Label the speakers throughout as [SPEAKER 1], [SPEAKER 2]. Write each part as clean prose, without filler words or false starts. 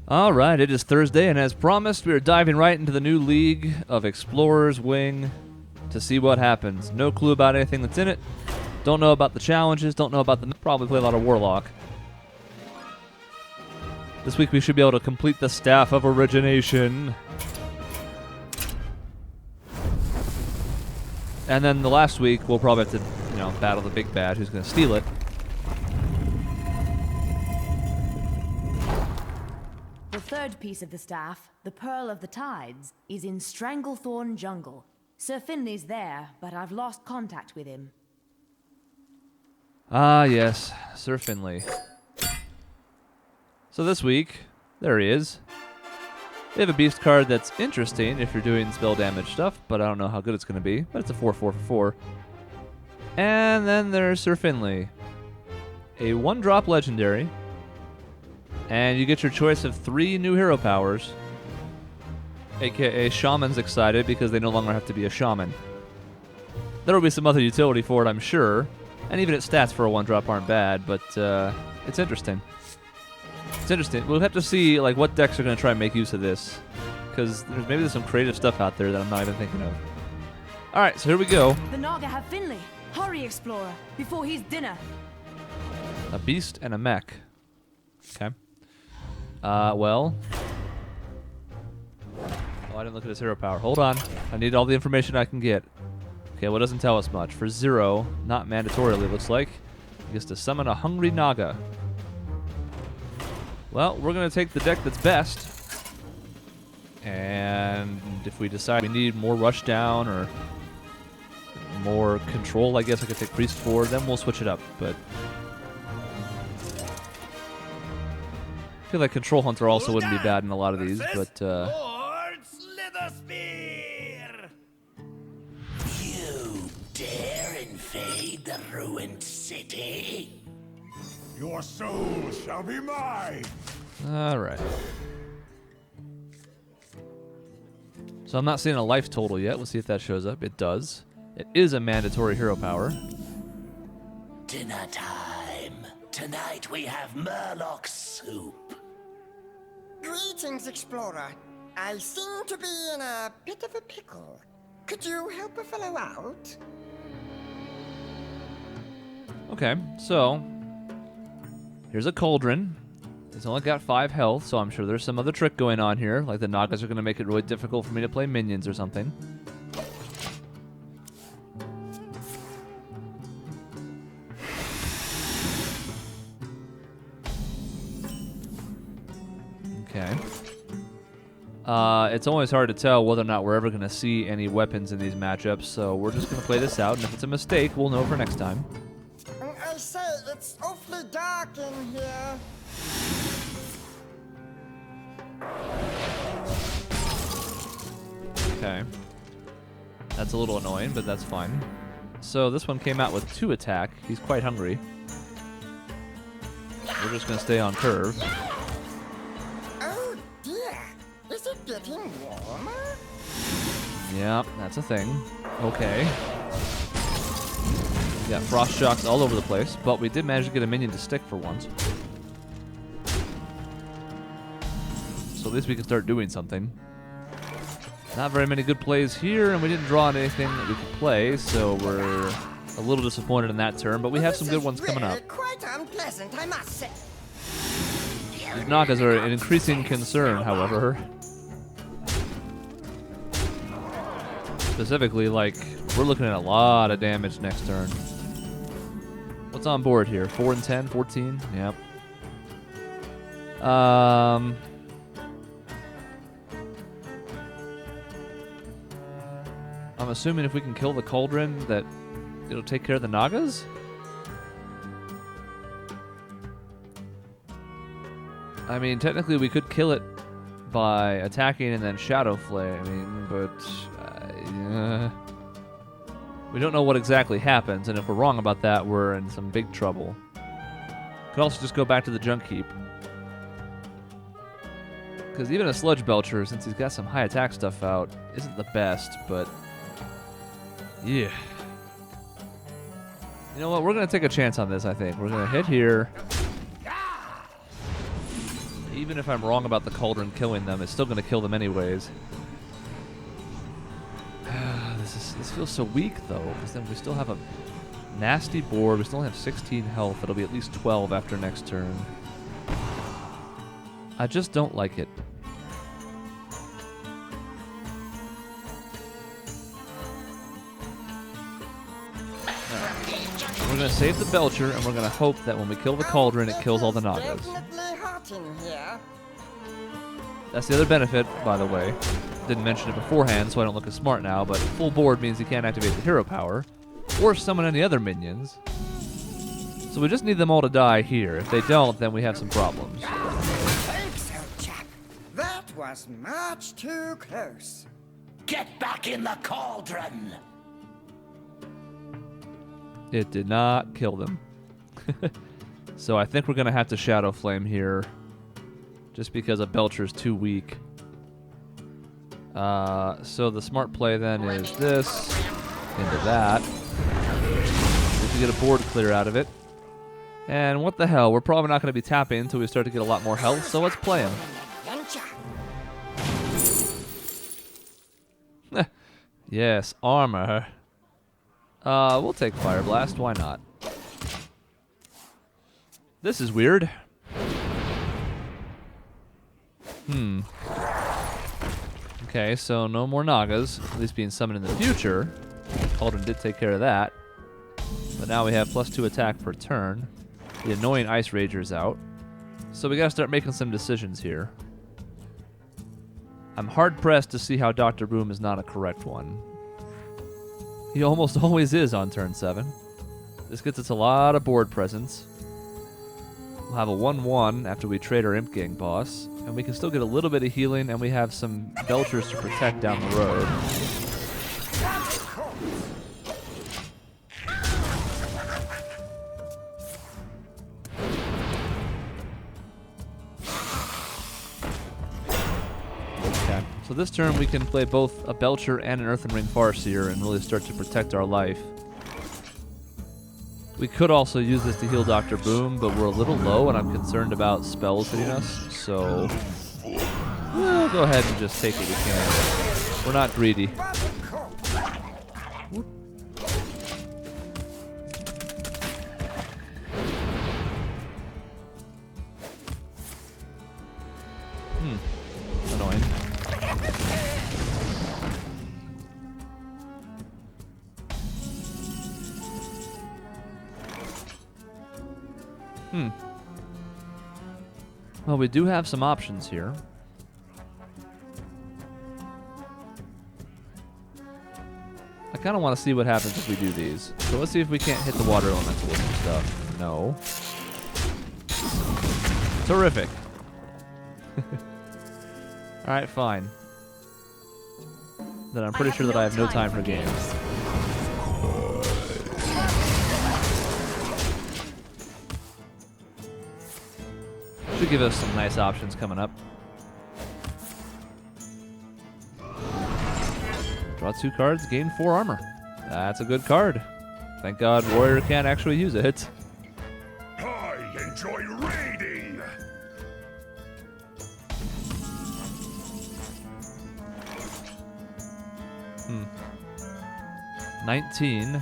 [SPEAKER 1] Alright, it is Thursday, and as promised, we are diving right into the new League of Explorers Wing to see what happens. No clue about anything that's in it. Don't know about the challenges, don't know about the... Probably play a lot of Warlock. This week we should be able to complete the Staff of Origination. And then the last week, we'll probably have to, battle the big bad who's going to steal it.
[SPEAKER 2] The third piece of the staff, the Pearl of the Tides, is in Stranglethorn Jungle. Sir Finley's there, but I've lost contact with him.
[SPEAKER 1] Ah, yes, Sir Finley. So this week, there he is. They have a beast card that's interesting if you're doing spell damage stuff, but I don't know how good it's going to be. But it's a 4/4 for 4. And then there's Sir Finley. A 1-drop legendary. And you get your choice of 3 new hero powers. AKA Shaman's excited because they no longer have to be a shaman. There will be some other utility for it, I'm sure. And even its stats for a 1-drop aren't bad, but it's interesting. It's interesting. We'll have to see what decks are going to try and make use of this. Because maybe there's some creative stuff out there that I'm not even thinking of. Alright, so here we go.
[SPEAKER 2] The Naga have Finley. Hurry, Explorer, before he's dinner.
[SPEAKER 1] A beast and a mech. Okay. Well. Oh, I didn't look at his hero power. Hold on. I need all the information I can get. Okay, well, it doesn't tell us much. For 0, not mandatorily, it looks like, he gets to summon a Hungry Naga. Well, we're going to take the deck that's best. And if we decide we need more rush down or more control, I guess I could take Priest 4, then we'll switch it up. But I feel like Control Hunter also wouldn't be bad in a lot of these, but
[SPEAKER 3] You dare invade the ruined city?
[SPEAKER 4] Your soul shall be mine!
[SPEAKER 1] alright. So I'm not seeing a life total yet. We'll see if that shows up. It does. It is a mandatory hero power.
[SPEAKER 3] Dinner time. Tonight we have MURLOCS soup.
[SPEAKER 5] Greetings, Explorer. I seem to be in a bit of a pickle. Could you help a fellow out?
[SPEAKER 1] Okay, so here's a cauldron. It's only got 5 health, so I'm sure there's some other trick going on here. Like the Nagas are going to make it really difficult for me to play minions or something. Okay. It's always hard to tell whether or not we're ever going to see any weapons in these matchups, so we're just going to play this out, and if it's a mistake, we'll know for next time.
[SPEAKER 5] I say, it's awfully dark in here.
[SPEAKER 1] Okay. That's a little annoying, but that's fine. So this one came out with 2 attack. He's quite hungry. We're just going to stay on curve.
[SPEAKER 5] Oh dear, is it getting warmer?
[SPEAKER 1] Yeah, that's a thing. Okay. We got frost shocks all over the place, but we did manage to get a minion to stick for once. So at least we can start doing something. Not very many good plays here, and we didn't draw on anything that we could play, so we're a little disappointed in that turn, but we have some good ones coming up.
[SPEAKER 5] Quite unpleasant, I must say.
[SPEAKER 1] These Nagas are an increasing concern, however. Specifically, we're looking at a lot of damage next turn. What's on board here? 4 and 10? 14? Yep. I'm assuming if we can kill the cauldron that it'll take care of the Nagas? I mean, technically we could kill it by attacking and then Shadow Flaming, but we don't know what exactly happens, and if we're wrong about that, we're in some big trouble. Could also just go back to the Junk Heap. Because even a Sludge Belcher, since he's got some high attack stuff out, isn't the best, but yeah. You know what? We're going to take a chance on this, I think. We're going to hit here. Even if I'm wrong about the Cauldron killing them, it's still going to kill them anyways. This feels so weak, though, because then we still have a nasty board. We still only have 16 health. It'll be at least 12 after next turn. I just don't like it. We're going to save the Belcher, and we're going to hope that when we kill the Cauldron, it kills all the Nagas.
[SPEAKER 5] Definitely hot in here.
[SPEAKER 1] That's the other benefit, by the way. Didn't mention it beforehand, so I don't look as smart now, but full board means you can't activate the hero power, or summon any other minions. So we just need them all to die here. If they don't, then we have some problems.
[SPEAKER 5] Thanks, old chap. That was much too close.
[SPEAKER 3] Get back in the cauldron!
[SPEAKER 1] It did not kill them. So I think we're going to have to Shadow Flame here, just because a Belcher's too weak. So the smart play then is this into that. We can get a board clear out of it. And what the hell, we're probably not going to be tapping until we start to get a lot more health, so let's play him. Yes, armor. We'll take Fire Blast, why not? This is weird. Okay, so no more Nagas, at least being summoned in the future. Cauldron did take care of that. But now we have +2 attack per turn. The annoying Ice Rager's out. So we gotta start making some decisions here. I'm hard-pressed to see how Dr. Boom is not a correct one. He almost always is on turn 7. This gets us a lot of board presence. We'll have a 1-1 after we trade our Imp Gang boss, and we can still get a little bit of healing, and we have some Belchers to protect down the road. Okay, so this turn we can play both a Belcher and an Earthen Ring Farseer and really start to protect our life. We could also use this to heal Dr. Boom, but we're a little low, and I'm concerned about spells hitting us, so we'll go ahead and just take what we can. We're not greedy. Annoying. Well, we do have some options here. I kind of want to see what happens if we do these. So let's see if we can't hit the water elemental with some stuff. No. Terrific. Alright, fine. Then I'm pretty sure that I have no time for games. Should give us some nice options coming up. Draw 2 cards, gain 4 armor. That's a good card. Thank God Warrior can't actually use it.
[SPEAKER 4] I enjoy raiding.
[SPEAKER 1] 19.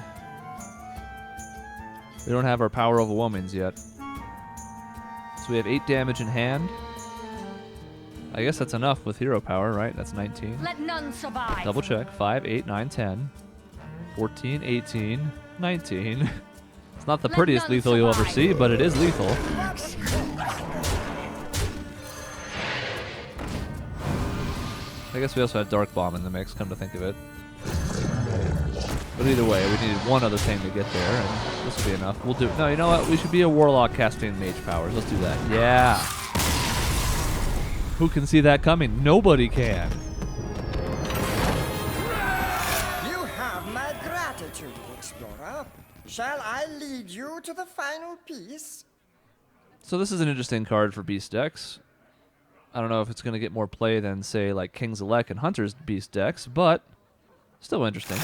[SPEAKER 1] We don't have our Power of a Woman's yet. So we have 8 damage in hand. I guess that's enough with hero power, right? That's 19.
[SPEAKER 2] Let none survive.
[SPEAKER 1] Double check. 5, 8, 9, 10. 14, 18, 19. It's not the
[SPEAKER 2] Let
[SPEAKER 1] prettiest
[SPEAKER 2] none
[SPEAKER 1] lethal you'll ever
[SPEAKER 2] survive.
[SPEAKER 1] see, but it is lethal. I guess we also had Dark Bomb in the mix, come to think of it. But either way, we needed one other thing to get there, and this will be enough. We'll do it. No, you know what? We should be a Warlock casting Mage Powers. Let's do that. Yeah. Who can see that coming? Nobody can.
[SPEAKER 5] You have my gratitude, Explorer. Shall I lead you to the final piece?
[SPEAKER 1] So this is an interesting card for Beast decks. I don't know if it's going to get more play than, say, like King's Elect and Hunter's Beast decks, but still interesting.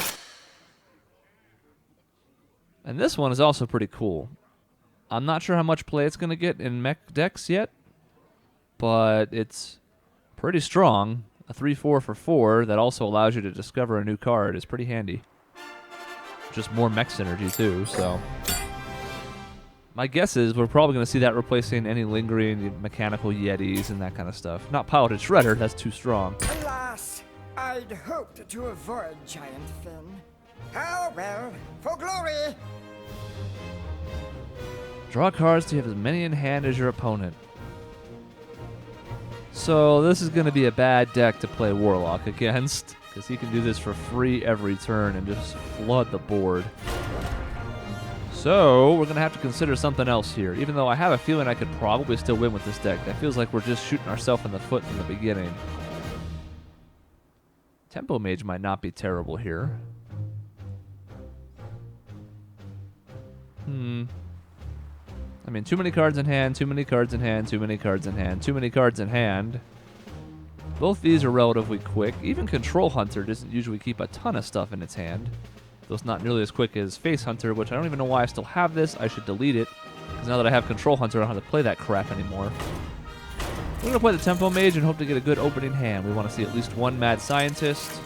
[SPEAKER 1] And this one is also pretty cool. I'm not sure how much play it's going to get in mech decks yet, but it's pretty strong. A 3/4 for 4 that also allows you to discover a new card is pretty handy. Just more mech synergy too, so. My guess is we're probably going to see that replacing any lingering mechanical yetis and that kind of stuff. Not Piloted Shredder, that's too strong.
[SPEAKER 5] Alas, I'd hoped to avoid Giant Fin. Oh well, for glory!
[SPEAKER 1] Draw cards to have as many in hand as your opponent. So this is going to be a bad deck to play Warlock against, because he can do this for free every turn and just flood the board. So we're going to have to consider something else here, even though I have a feeling I could probably still win with this deck. That feels like we're just shooting ourselves in the foot from the beginning. Tempo Mage might not be terrible here. I mean, too many cards in hand, too many cards in hand, too many cards in hand, too many cards in hand. Both these are relatively quick. Even Control Hunter doesn't usually keep a ton of stuff in its hand. Though it's not nearly as quick as Face Hunter, which I don't even know why I still have this. I should delete it, because now that I have Control Hunter, I don't have to play that crap anymore. We're going to play the Tempo Mage and hope to get a good opening hand. We want to see at least one Mad Scientist.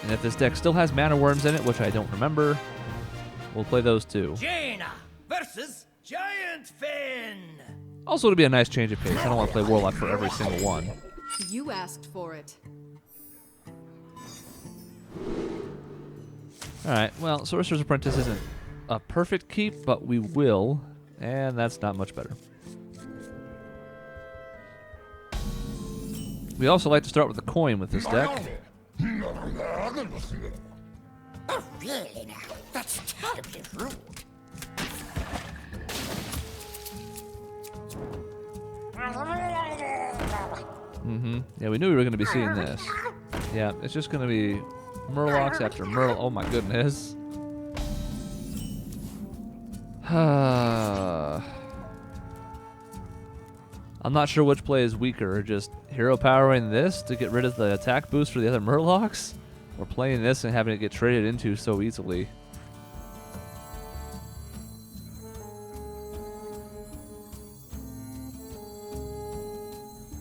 [SPEAKER 1] And if this deck still has Mana Worms in it, which I don't remember, we'll play those two.
[SPEAKER 3] Jaina versus Giant Fin.
[SPEAKER 1] Also, to be a nice change of pace. I don't want to play Warlock for every single one.
[SPEAKER 6] You asked for it.
[SPEAKER 1] Alright, well, Sorcerer's Apprentice isn't a perfect keep, but we will, and that's not much better. We also like to start with a coin with this deck.
[SPEAKER 5] Oh, really now? That's terribly rude.
[SPEAKER 1] Yeah, we knew we were going to be seeing this. Yeah, it's just going to be Murlocs after Murloc. Oh my goodness. I'm not sure which play is weaker. Just hero powering this to get rid of the attack boost for the other Murlocs, or playing this and having it get traded into so easily.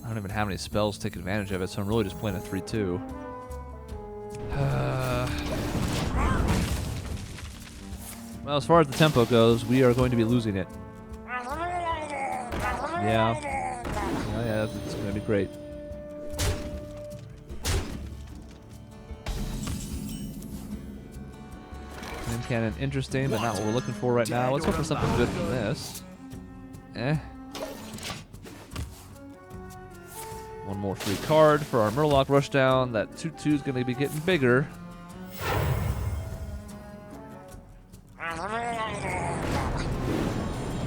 [SPEAKER 1] I don't even have any spells to take advantage of it, so I'm really just playing a 3/2. Well, as far as the tempo goes, we are going to be losing it. Yeah. Oh, yeah, it's going to be great. Flame Cannon, interesting, but not what we're looking for right now. Let's hope for something good from this. One more free card for our Murloc Rushdown. That 2/2 is going to be getting bigger.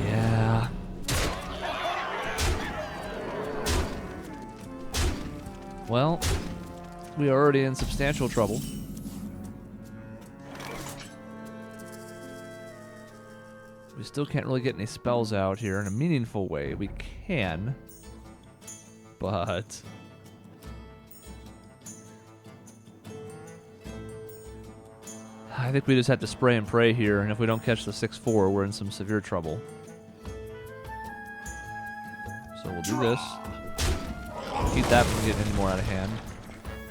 [SPEAKER 1] Yeah. Well, we are already in substantial trouble. We still can't really get any spells out here in a meaningful way. We can, but I think we just have to spray and pray here, and if we don't catch the 6/4, we're in some severe trouble. So we'll do this. Keep that from getting any more out of hand.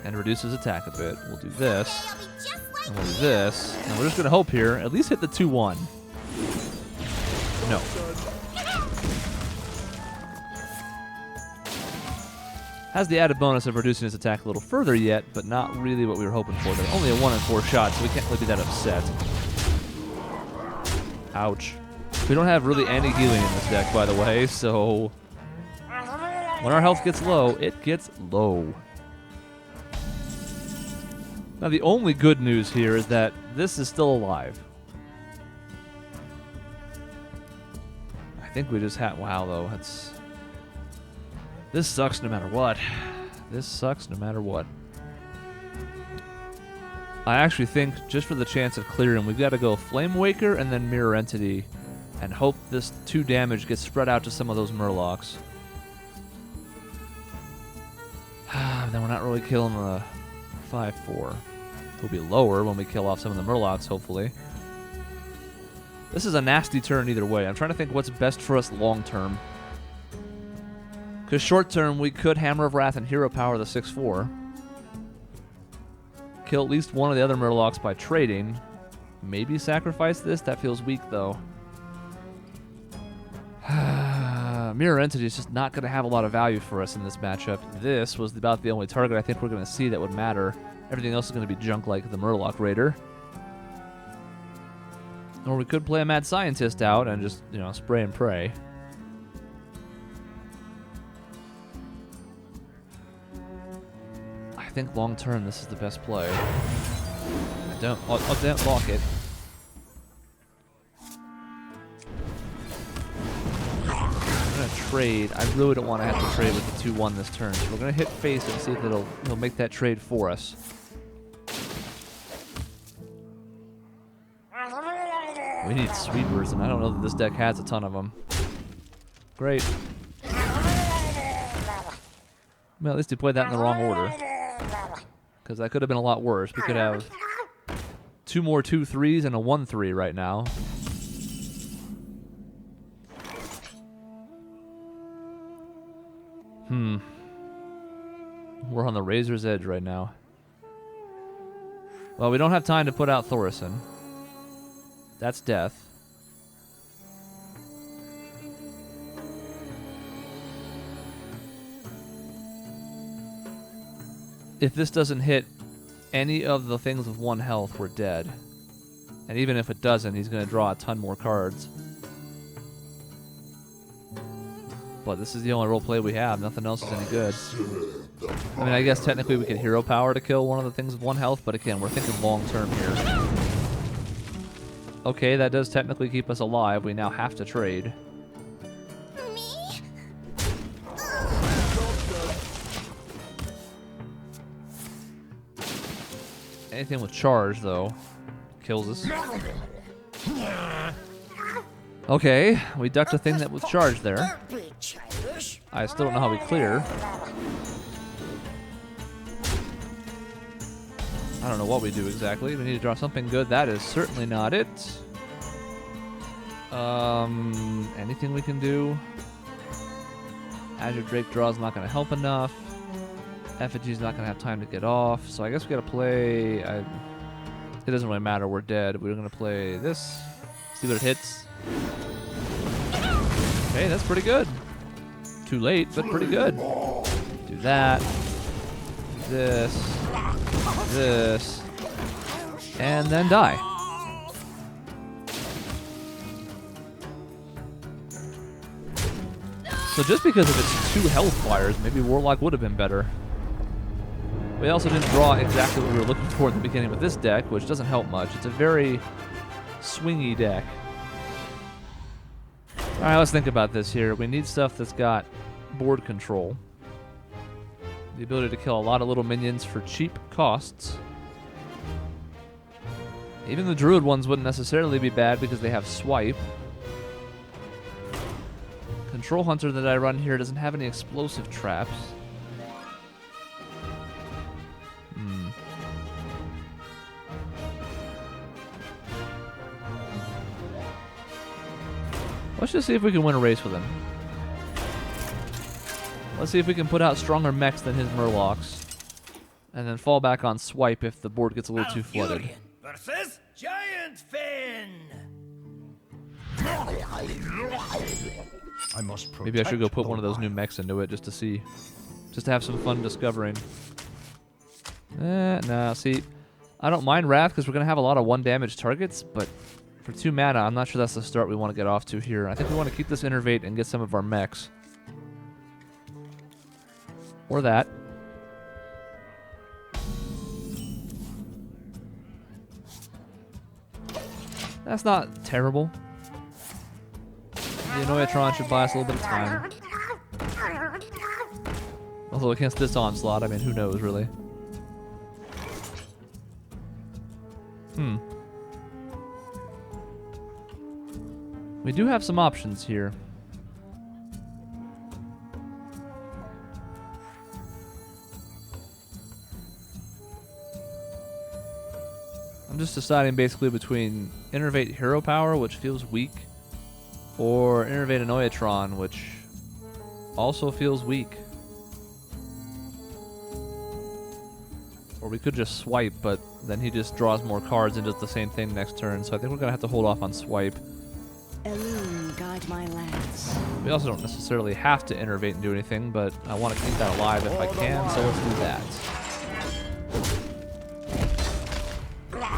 [SPEAKER 1] And reduce his attack a bit. We'll do this. And we'll do this. And we're just going to hope here, at least hit the 2/1. No. Has the added bonus of reducing his attack a little further yet, but not really what we were hoping for. They're only a 1 in 4 shot, so we can't really be that upset. Ouch. We don't have really any healing in this deck, by the way, so when our health gets low, it gets low. Now, the only good news here is that this is still alive. I think we just had... Wow, though. This sucks no matter what. This sucks no matter what. I actually think, just for the chance of clearing, we've got to go Flame Waker and then Mirror Entity and hope this 2 damage gets spread out to some of those Murlocs. Then we're not really killing the 5/4. It'll be lower when we kill off some of the Murlocs, hopefully. This is a nasty turn either way. I'm trying to think what's best for us long term. Because short term, we could Hammer of Wrath and Hero Power the 6/4. Kill at least one of the other Murlocs by trading. Maybe sacrifice this? That feels weak, though. Mirror Entity is just not going to have a lot of value for us in this matchup. This was about the only target I think we're going to see that would matter. Everything else is going to be junk like the Murloc Raider. Or we could play a Mad Scientist out and just, you know, spray and pray. I think long term this is the best play. I'll don't lock it. I'm gonna trade. I really don't want to have to trade with the 2/1 this turn. So we're gonna hit face and see if it'll make that trade for us. We need sweepers, and I don't know that this deck has a ton of them. Great. Well, at least he played that in the wrong order. Because that could have been a lot worse. We could have 2 more 2/3s and a 1/3 right now. We're on the razor's edge right now. Well, we don't have time to put out Thorison. That's death. If this doesn't hit any of the things with 1 health, we're dead. And even if it doesn't, he's going to draw a ton more cards. But this is the only role play we have. Nothing else is any good. I mean, I guess technically we could Hero Power to kill one of the things with 1 health, but again, we're thinking long term here. Okay, that does technically keep us alive. We now have to trade. Anything with charge, though, kills us. Okay, we ducked a thing that was charged there. I still don't know how we clear. I don't know what we do exactly. We need to draw something good. That is certainly not it. Anything we can do? Azure Drake draw is not going to help enough. Effigy's not going to have time to get off. So I guess we got to play... it doesn't really matter. We're dead. We're going to play this. See what it hits. Okay, that's pretty good. Too late, but pretty good. Do that. Do this. This. And then die. So just because of its 2 health flyers, maybe Warlock would have been better. We also didn't draw exactly what we were looking for in the beginning with this deck, which doesn't help much. It's a very swingy deck. Alright, let's think about this here. We need stuff that's got board control. The ability to kill a lot of little minions for cheap costs. Even the Druid ones wouldn't necessarily be bad because they have Swipe. Control Hunter that I run here doesn't have any explosive traps. Let's just see if we can win a race with him. Let's see if we can put out stronger mechs than his Murlocs. And then fall back on Swipe if the board gets a little too flooded.
[SPEAKER 3] Alfurion versus Giant Fin.
[SPEAKER 4] I must
[SPEAKER 1] Maybe I should go
[SPEAKER 4] protect
[SPEAKER 1] put one
[SPEAKER 4] the
[SPEAKER 1] of those new
[SPEAKER 4] wild.
[SPEAKER 1] mechs into it just to see. Just to have some fun discovering. Nah, see. I don't mind Wrath because we're going to have a lot of 1 damage targets, but for 2 mana, I'm not sure that's the start we want to get off to here. I think we want to keep this Innervate and get some of our mechs. Or that. That's not terrible. The Annoyatron should buy us a little bit of time. Although against this onslaught, I mean, who knows, really? We do have some options here. I'm just deciding basically between Innervate Hero Power, which feels weak, or Innervate Annoyatron, which also feels weak. Or we could just swipe, but then he just draws more cards and does the same thing next turn. So I think we're going to have to hold off on swipe.
[SPEAKER 2] Elune, guide my lance.
[SPEAKER 1] We also don't necessarily have to innervate and do anything, but I want to keep that alive if I can, so let's do that.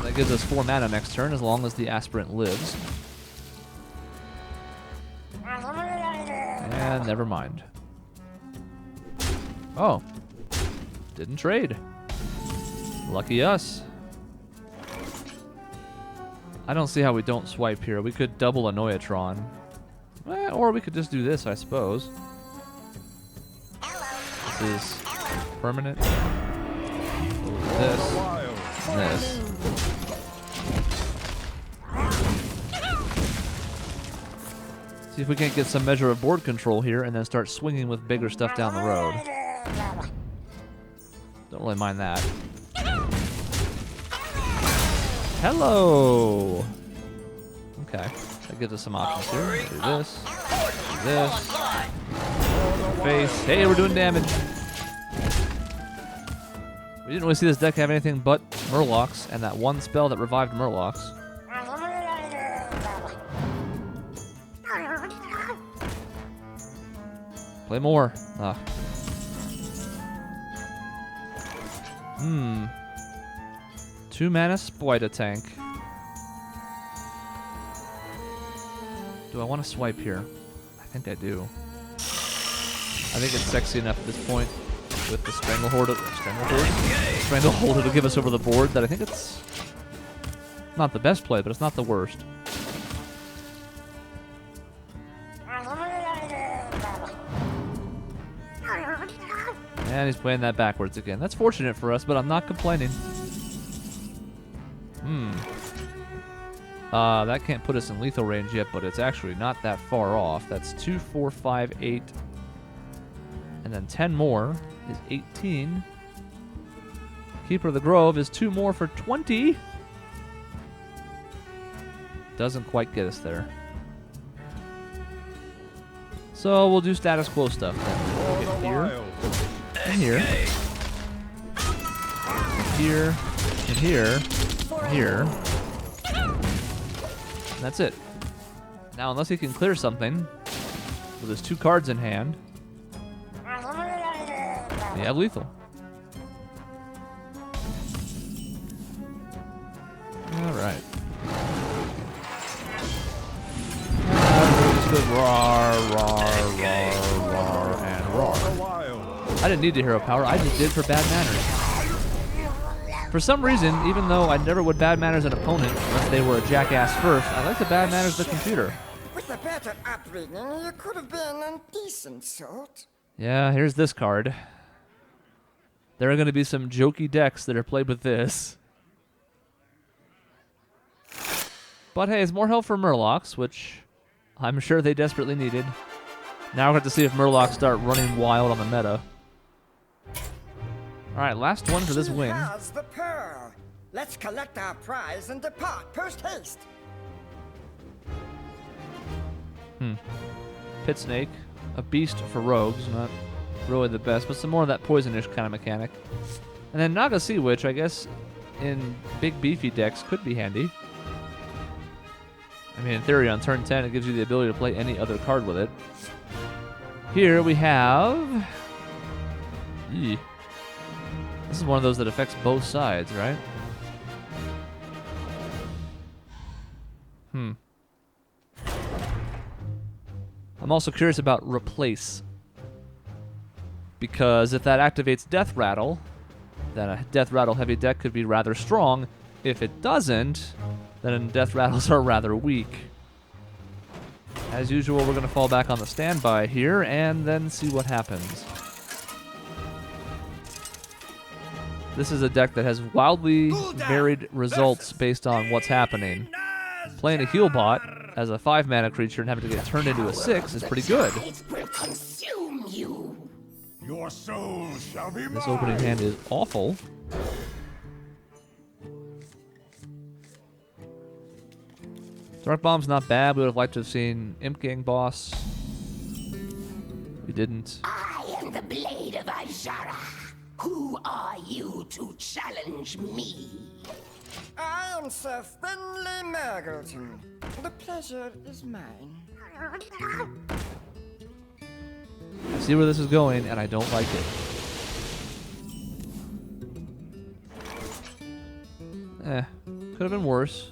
[SPEAKER 1] That gives us 4 mana next turn as long as the aspirant lives. And never mind. Oh. Didn't trade. Lucky us. I don't see how we don't swipe here. We could double a Noyatron. Or we could just do this, I suppose. This is permanent. This. And this. See if we can't get some measure of board control here and then start swinging with bigger stuff down the road. Don't really mind that. Hello! Okay, that gives us some options here. Do this. Do this. Face. Hey, we're doing damage. We didn't really see this deck have anything but Murlocs and that one spell that revived Murlocs. Play more. Ah. 2 mana Spoita tank. Do I want to swipe here? I think I do. I think it's sexy enough at this point with the Stranglehold. Stranglehold to give us over the board that I think it's not the best play, but it's not the worst. And he's playing that backwards again. That's fortunate for us, but I'm not complaining. That can't put us in lethal range yet, but it's actually not that far off. That's 2, 4, 5, 8. And then 10 more is 18. Keeper of the Grove is 2 more for 20. Doesn't quite get us there. So we'll do status quo stuff then. We'll get here. And here. And here. And here. And here. And that's it. Now, unless he can clear something with his 2 cards in hand, we have lethal. All right. Just goes roar, roar, roar, roar, and roar. I didn't need the hero power. I just did for bad manners. For some reason, even though I never would bad manners an opponent unless they were a jackass first, I like to bad manners the computer.
[SPEAKER 5] With a better upbringing, you could have been a decent sort.
[SPEAKER 1] Yeah, here's this card. There are going to be some jokey decks that are played with this. But hey, it's more help for Murlocs, which I'm sure they desperately needed. Now we're going to see if Murlocs start running wild on the meta. Alright, last one for this win.
[SPEAKER 5] Has the pearl. Let's collect our prize and depart post haste.
[SPEAKER 1] Pit Snake, a beast for rogues, not really the best, but some more of that poisonish kind of mechanic. And then Naga Sea Witch, I guess, in big beefy decks could be handy. I mean, in theory, on turn 10, it gives you the ability to play any other card with it. Here we have... Eee. This is one of those that affects both sides, right? I'm also curious about Replace. Because if that activates Death Rattle, then a Death Rattle heavy deck could be rather strong. If it doesn't, then Death Rattles are rather weak. As usual, we're going to fall back on the standby here and then see what happens. This is a deck that has wildly varied results based on what's happening. Playing a heal bot as a 5-mana creature and having to get turned into a 6 is pretty good.
[SPEAKER 5] It will consume you.
[SPEAKER 4] Your soul shall be mine.
[SPEAKER 1] This opening hand is awful. Dark Bomb's not bad. We would have liked to have seen Imp Gang Boss. You didn't.
[SPEAKER 7] I am the Blade of Ajara. Who are you to challenge me?
[SPEAKER 5] I am Sir Finley Mergleton. The pleasure is mine.
[SPEAKER 1] I see where this is going, and I don't like it. Could have been worse.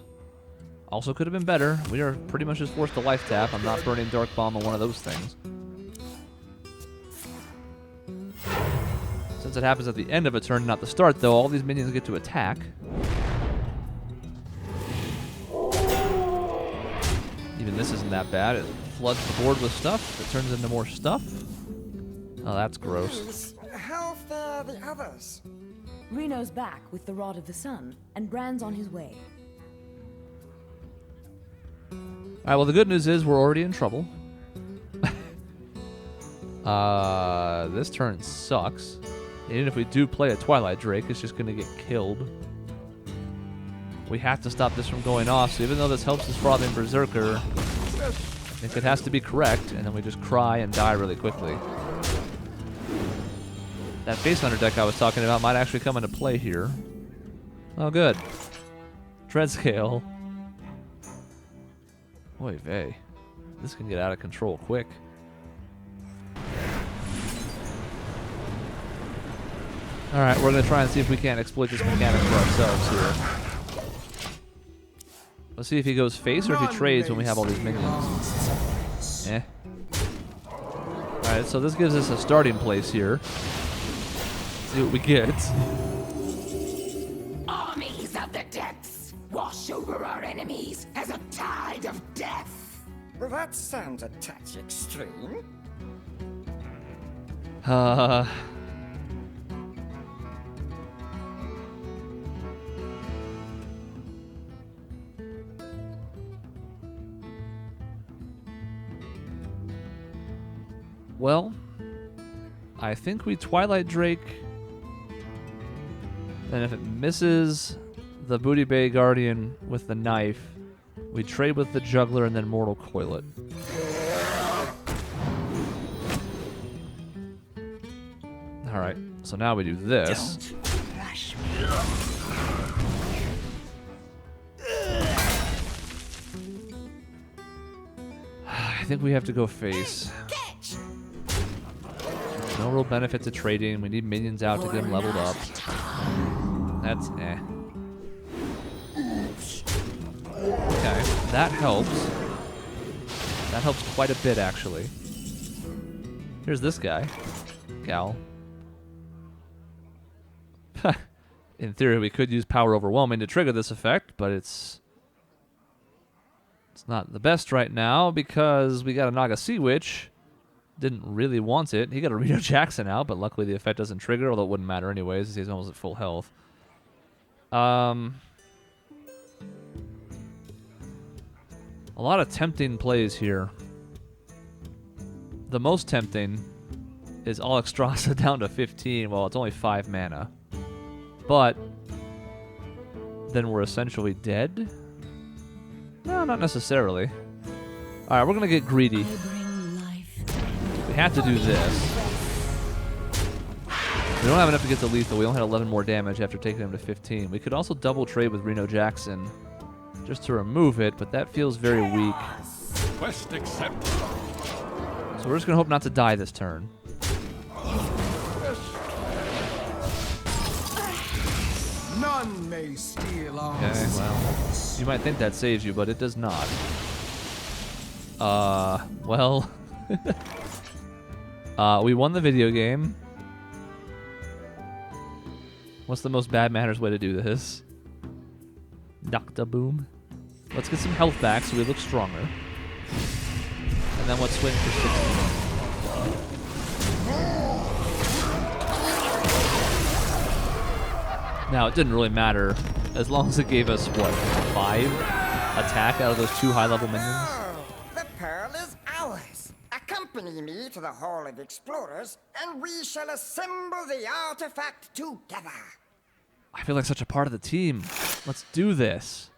[SPEAKER 1] Also could have been better. We are pretty much just forced to life tap. I'm not burning Dark Bomb on one of those things. Since it happens at the end of a turn, not the start, though, all these minions get to attack. Even this isn't that bad. It floods the board with stuff. It turns into more stuff. Oh, that's gross.
[SPEAKER 5] Please, how fare the others?
[SPEAKER 2] Reno's back with the Rod of the Sun, and Bran's on his way.
[SPEAKER 1] Alright, well, the good news is we're already in trouble. This turn sucks. Even if we do play a Twilight Drake, it's just going to get killed. We have to stop this from going off, so even though this helps this Frothing Berserker, I think it has to be correct, and then we just cry and die really quickly. That Face Hunter deck I was talking about might actually come into play here. Oh, good. Treadscale. Oy vey. This can get out of control quick. Alright, we're going to try and see if we can't exploit this mechanic for ourselves here. Let's see if he goes face or if he trades when we have all these minions. Eh. Alright, so this gives us a starting place here. See what we get.
[SPEAKER 7] Armies of the depths wash over our enemies as a tide of death.
[SPEAKER 5] Well, that sounds a touch extreme.
[SPEAKER 1] Well, I think we Twilight Drake. And if it misses the Booty Bay Guardian with the knife, we trade with the Juggler and then Mortal Coil it. Alright, so now we do this.
[SPEAKER 7] Don't rush me.
[SPEAKER 1] I think we have to go face. No real benefit to trading. We need minions out to get them leveled up. That's eh. Okay, that helps. That helps quite a bit, actually. Here's this guy. Gal. In theory, we could use Power Overwhelming to trigger this effect, but it's not the best right now because we got a Naga Sea Witch. Didn't really want it. He got a Reno Jackson out, but luckily the effect doesn't trigger, although it wouldn't matter anyways, he's almost at full health. A lot of tempting plays here. The most tempting is Alexstrasza down to 15 while it's only 5 mana. But then we're essentially dead? No, not necessarily. Alright, we're going to get greedy. We have to do this. We don't have enough to get to lethal. We only had 11 more damage after taking him to 15. We could also double trade with Reno Jackson just to remove it, but that feels very weak.
[SPEAKER 4] Quest accepted.
[SPEAKER 1] So we're just going to hope not to die this turn.
[SPEAKER 4] None may steal our
[SPEAKER 1] Okay, well, you might think that saves you, but it does not. Well, we won the video game. What's the most bad manners way to do this? Nocta-boom. Let's get some health back so we look stronger. And then let's swing for 60. Now, it didn't really matter as long as it gave us, what, 5 attack out of those 2 high-level minions?
[SPEAKER 5] Oh, the pearl is ours. Accompany me to the Hall of Explorers, and we shall assemble the artifact together.
[SPEAKER 1] I feel like such a part of the team. Let's do this.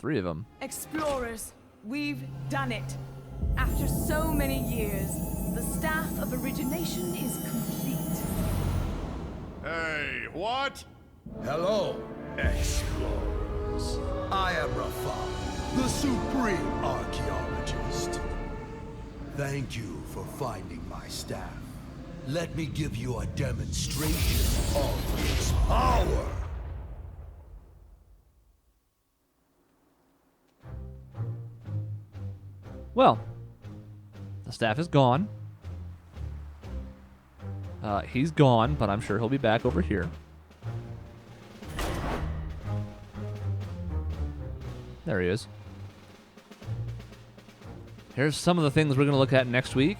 [SPEAKER 1] 3 of them.
[SPEAKER 8] Explorers, we've done it. After so many years, the staff of origination is complete.
[SPEAKER 4] Hey, what?
[SPEAKER 9] Hello, explorers. I am Rafal, the supreme archaeologist. Thank you for finding my staff. Let me give you a demonstration of its power.
[SPEAKER 1] Well, the staff is gone. He's gone, but I'm sure he'll be back over here. There he is. Here's some of the things we're going to look at next week.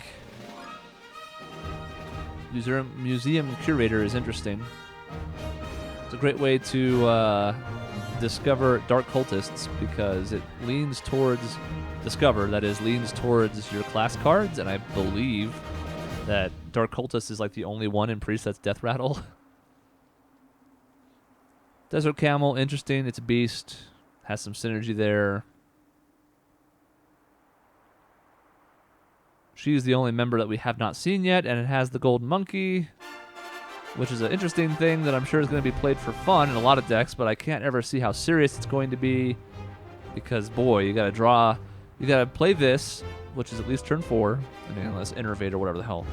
[SPEAKER 1] Museum curator is interesting. It's a great way to discover dark cultists because it leans towards leans towards your class cards, and I believe that dark cultist is like the only one in Priest that's death rattle. Desert camel, interesting. It's a beast. Has some synergy there. She's the only member that we have not seen yet, and it has the golden monkey, which is an interesting thing that I'm sure is going to be played for fun in a lot of decks, but I can't ever see how serious it's going to be because, boy, you got to draw. You got to play this, which is at least turn 4. I mean, unless Innervate or whatever the hell.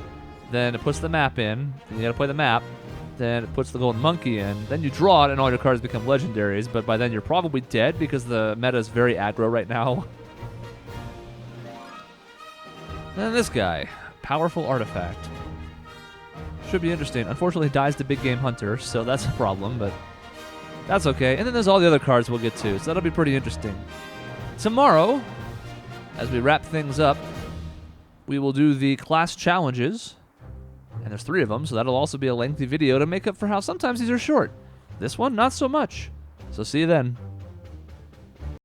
[SPEAKER 1] Then it puts the map in. Then you got to play the map. Then it puts the golden monkey in. Then you draw it, and all your cards become legendaries, but by then you're probably dead because the meta is very aggro right now. Then this guy, powerful artifact. Should be interesting. Unfortunately, dies to big game hunter, so that's a problem, but that's okay. And then there's all the other cards we'll get to, so that'll be pretty interesting. Tomorrow, as we wrap things up, we will do the class challenges, and there's 3 of them, so that'll also be a lengthy video to make up for how sometimes these are short. This one, not so much. So see you then.